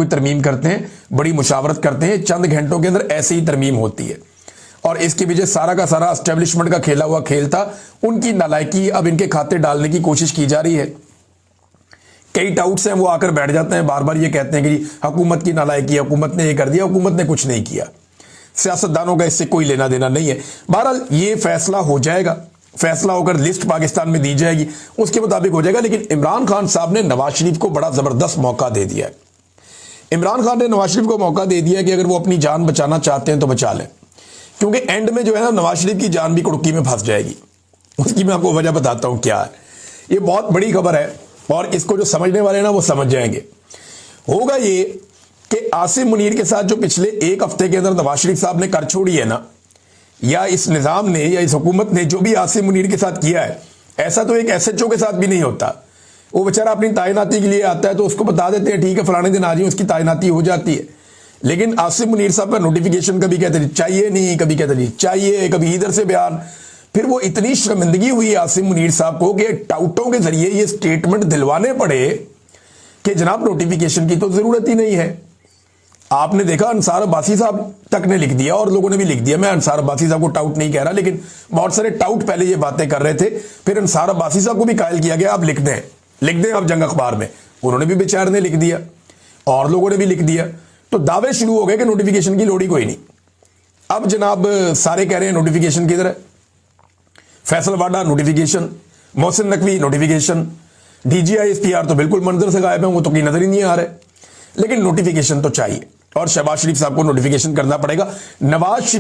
कोई तरमीम करते हैं, बड़ी मुशावरत करते हैं, चंद घंटों के अंदर ऐसे ही तरमीम होती है। और इसके पीछे सारा का सारा एस्टेब्लिशमेंट का खेला हुआ खेल था। उनकी नालायकी अब इनके खाते डालने की कोशिश की जा रही है। कई टाउट्स हैं, वो आकर बैठ जाते हैं, बार बार ये कहते हैं कि हुकूमत की नालायकी, हुकूमत ने ये कर दिया, हुकूमत ने कुछ नहीं किया। सियासतदानों का इससे कोई लेना देना नहीं है। बहरहाल ये फैसला हो जाएगा, फैसला होकर लिस्ट पाकिस्तान में दी जाएगी, उसके मुताबिक हो जाएगा। लेकिन इमरान खान साहब ने नवाज शरीफ को बड़ा जबरदस्त मौका दे दिया है। इमरान खान ने नवाज शरीफ को मौका दे दिया कि अगर वो अपनी जान बचाना चाहते हैं तो बचा लें, क्योंकि एंड में जो है ना नवाज शरीफ की जान भी कुड़की में फंस जाएगी। उसकी मैं आपको वजह बताता हूं क्या है। ये बहुत बड़ी खबर है और इसको जो समझने वाले हैं ना वो समझ जाएंगे। होगा ये कि आसिम मुनीर के साथ जो पिछले एक हफ्ते के अंदर नवाज शरीफ साहब ने कर छोड़ी है ना, या इस निजाम ने या इस हुकूमत ने जो भी आसिम मुनीर के साथ किया है, ऐसा तो एक एसएचओ के साथ भी नहीं होता। वो बेचारा अपनी तैनाती के लिए आता है तो उसको बता देते हैं ठीक है फलाने दिन आ जाइए, उसकी तैनाती हो जाती है। लेकिन आसिम मुनीर साहब का नोटिफिकेशन कभी कहते चाहिए नहीं, कभी कहते नहीं चाहिए, कभी इधर से बयान। फिर वो इतनी शर्मिंदगी हुई आसिम मुनीर साहब को कि टाउटों के जरिए ये स्टेटमेंट दिलवाने पड़े कि जनाब नोटिफिकेशन की तो जरूरत ही नहीं है। आपने देखा अंसार अब्बासी साहब तक ने लिख दिया और लोगों ने भी लिख दिया। मैं अंसार अब्बासी साहब को टाउट नहीं कह रहा, लेकिन बहुत सारे टाउट पहले ये बातें कर रहे थे। फिर अंसार अब्बासी साहब को भी कायल किया गया, आप लिख दें आप जंग अखबार में। उन्होंने भी बेचारे ने लिख दिया और लोगों ने भी लिख दिया। तो दावे शुरू हो गए कि नोटिफिकेशन की लोड़ ही कोई नहीं। अब जनाब सारे कह रहे हैं नोटिफिकेशन किधर है। Faisal Vawda notification, Mohsin Naqvi notification, DGI SPR तो बिल्कुल मंजर से गायब है, वो तो कहीं नजर ही नहीं आ रहे। लेकिन नोटिफिकेशन तो चाहिए और शहबाज शरीफ साहब को नोटिफिकेशन करना पड़ेगा। नवाज